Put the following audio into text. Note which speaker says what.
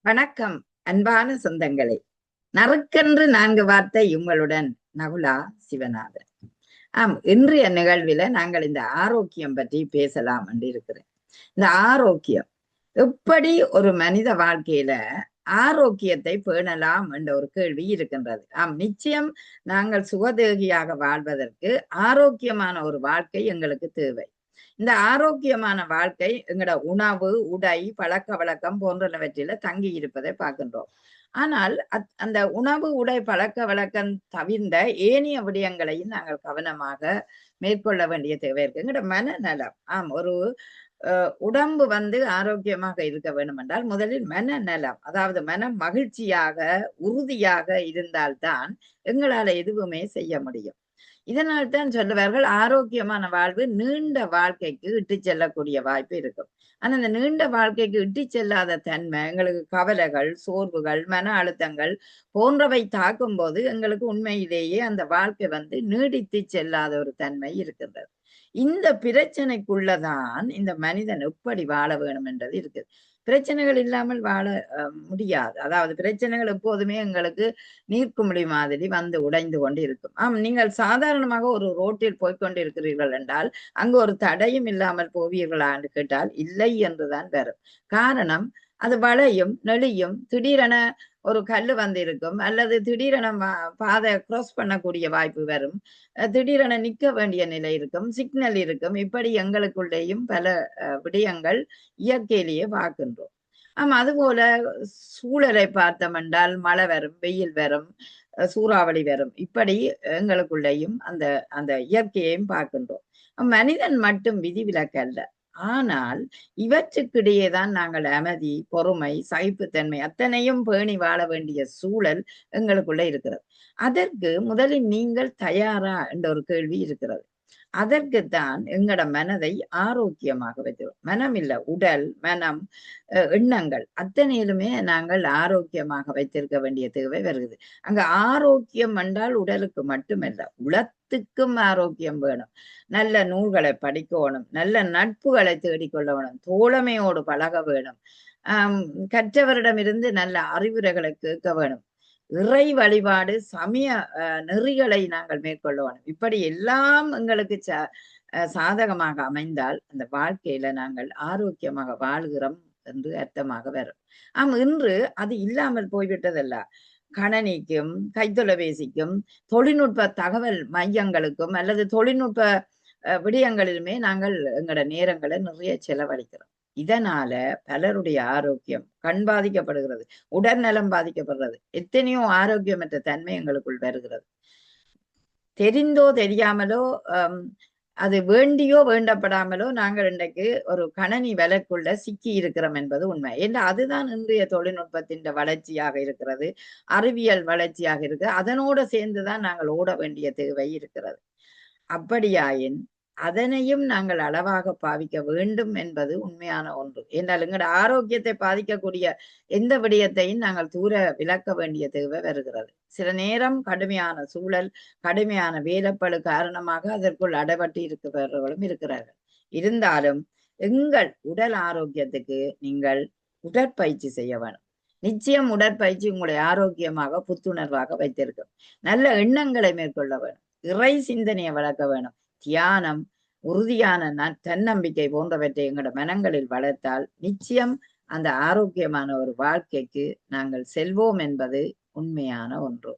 Speaker 1: வணக்கம் அன்பான சொந்தங்களே. நறுக்கென்று 4 வார்த்தை உங்களுடன் நகுலா சிவநாதன். இன்றைய நிகழ்வில நாங்கள் இந்த ஆரோக்கியம் பற்றி பேசலாம் என்று இருக்கிறேன். இந்த ஆரோக்கியம் எப்படி ஒரு மனித வாழ்க்கையில ஆரோக்கியத்தை பேணலாம் என்ற ஒரு கேள்வி இருக்கின்றது. நிச்சயம் நாங்கள் சுகதேகியாக வாழ்வதற்கு ஆரோக்கியமான ஒரு வாழ்க்கை எங்களுக்கு தேவை. இந்த ஆரோக்கியமான வாழ்க்கை எங்களோட உணவு, உடை, பழக்க வழக்கம் போன்றவற்றில தங்கி இருப்பதை பார்க்கின்றோம். ஆனால் அந்த உணவு, உடை, பழக்க வழக்கம் தவிர்ந்த ஏனைய விடயங்களையும் நாங்கள் கவனமாக மேற்கொள்ள வேண்டிய தேவை இருக்கு. எங்களோட மனநலம் ஒரு உடம்பு ஆரோக்கியமாக இருக்க வேண்டும் என்றால் முதலில் மனநலம், அதாவது மனம் மகிழ்ச்சியாக உறுதியாக இருந்தால்தான் எங்களால எதுவுமே செய்ய முடியும். இதனால் தான் சொல்லுவார்கள் ஆரோக்கியமான வாழ்வு நீண்ட வாழ்க்கைக்கு இட்டு செல்லக்கூடிய வாய்ப்பு இருக்கும். ஆனா இந்த நீண்ட வாழ்க்கைக்கு இட்டு செல்லாத தன்மை எங்களுக்கு கவலைகள், சோர்வுகள், மன அழுத்தங்கள் போன்றவை தாக்கும் போது எங்களுக்கு உண்மையிலேயே அந்த வாழ்க்கை நீடித்து செல்லாத ஒரு தன்மை இருக்கின்றது. இந்த பிரச்சனைக்குள்ளதான் இந்த மனிதன் எப்படி வாழ வேணும் என்றது இருக்குது. பிரச்சனைகள் இல்லாமல் வாழ முடியாது. அதாவது பிரச்சனைகள் எப்போதுமே எங்களுக்கு நீர்க்குமிழி மாதிரி உடைந்து கொண்டு இருக்கும். நீங்கள் சாதாரணமாக ஒரு ரோட்டில் போய்கொண்டு இருக்கிறீர்கள் என்றால் அங்கு ஒரு தடையும் இல்லாமல் போவீர்களா என்று கேட்டால் இல்லை என்றுதான் வரும். காரணம், அது வளையும் நெளியும், திடீரென ஒரு கல்லு இருக்கும், அல்லது திடீரென பாதை கிராஸ் பண்ணக்கூடிய வாய்ப்பு வரும், திடீரென நிற்க வேண்டிய நிலை இருக்கும், சிக்னல் இருக்கும். இப்படி எங்களுக்குள்ளேயும் பல விடயங்கள் இயற்கையிலேயே பார்க்கின்றோம். அதுபோல சூழலை பார்த்தோம் என்றால் மழை வரும், வெயில் வரும், சூறாவளி வரும். இப்படி எங்களுக்குள்ளேயும் அந்த அந்த இயற்கையையும் பார்க்கின்றோம். மனிதன் மட்டும் விதிவிலக்கல்ல. ஆனால் இவற்றுக்கிடையேதான் நாங்கள் அமைதி, பொறுமை, சகிப்புத்தன்மை அத்தனையும் பேணி வாழ வேண்டிய சூழல் எங்களுக்குள்ள இருக்கிறது. அதற்கு முதலில் நீங்கள் தயாரா என்ற ஒரு கேள்வி இருக்கிறது. அதற்குத்தான் எங்கட மனதை ஆரோக்கியமாக வைக்கிறோம். மனம் இல்ல, உடல், மனம், எண்ணங்கள் அத்தனையிலுமே நாங்கள் ஆரோக்கியமாக வைத்திருக்க வேண்டிய தேவை வருகிறது. அங்க ஆரோக்கியம் என்றால் உடலுக்கு மட்டுமல்ல, உளத்துக்கும் ஆரோக்கியம் வேணும். நல்ல நூல்களை படிக்கணும், நல்ல நட்புகளை தேடிக்கொள்ள வேணும், தோழமையோடு பழக வேணும், கற்றவரிடமிருந்து நல்ல அறிவுரைகளை கேட்க வேணும், இறை வழிபாடு, சமய நெறிகளை நாங்கள் மேற்கொள்ள வேணும். இப்படி எல்லாம் எங்களுக்கு சாதகமாக அமைந்தால் அந்த வாழ்க்கையில நாங்கள் ஆரோக்கியமாக வாழ்கிறோம் என்று அர்த்தமாக வரும். இன்று அது இல்லாமல் போய்விட்டதல்ல. கணனிக்கும், கைத்தொலைபேசிக்கும், தொழில்நுட்ப தகவல் மையங்களுக்கும் அல்லது தொழில்நுட்ப விடயங்களிலுமே நாங்கள் எங்களோட நேரங்களை நிறைய செலவழிக்கிறோம். இதனால பலருடைய ஆரோக்கியம் கண் பாதிக்கப்படுகிறது, உடல்நலம் பாதிக்கப்படுறது, எத்தனையோ ஆரோக்கியமற்ற தன்மை எங்களுக்குள் வருகிறது. தெரிந்தோ தெரியாமலோ அது வேண்டியோ வேண்டப்படாமலோ நாங்கள் இன்றைக்கு ஒரு கணனி விலைக்குள்ள சிக்கி இருக்கிறோம் என்பது உண்மை. ஏன்னா அதுதான் இன்றைய தொழில்நுட்பத்தின் வளர்ச்சியாக இருக்கிறது, அறிவியல் வளர்ச்சியாக இருக்கு. அதனோடு சேர்ந்துதான் நாங்கள் ஓட வேண்டிய தேவை இருக்கிறது. அப்படியாயின் அதனையும் நாங்கள் அளவாக பாவிக்க வேண்டும் என்பது உண்மையான ஒன்று. என்றால் எங்களோட ஆரோக்கியத்தை பாதிக்கக்கூடிய எந்த விடயத்தையும் நாங்கள் தூர விலக்க வேண்டிய தேவை வருகிறது. சில நேரம் கடுமையான சூழல், கடுமையான வேலைப்பளு காரணமாக அதற்குள் அடைபட்டு இருக்கிறவர்களும் இருக்கிறார்கள். இருந்தாலும் எங்கள் உடல் ஆரோக்கியத்துக்கு நீங்கள் உடற்பயிற்சி செய்ய வேணும். நிச்சயம் உடற்பயிற்சி உங்களை ஆரோக்கியமாக புத்துணர்வாக வைத்திருக்கும். நல்ல எண்ணங்களை மேற்கொள்ள வேணும், இறை சிந்தனையை வளர்க்க வேணும், தியானம், உறுதியான தன்னம்பிக்கை போன்றவற்றை எங்களோட மனங்களில் வளர்த்தால் நிச்சயம் அந்த ஆரோக்கியமான ஒரு வாழ்க்கைக்கு நாங்கள் செல்வோம் என்பது உண்மையான ஒன்று.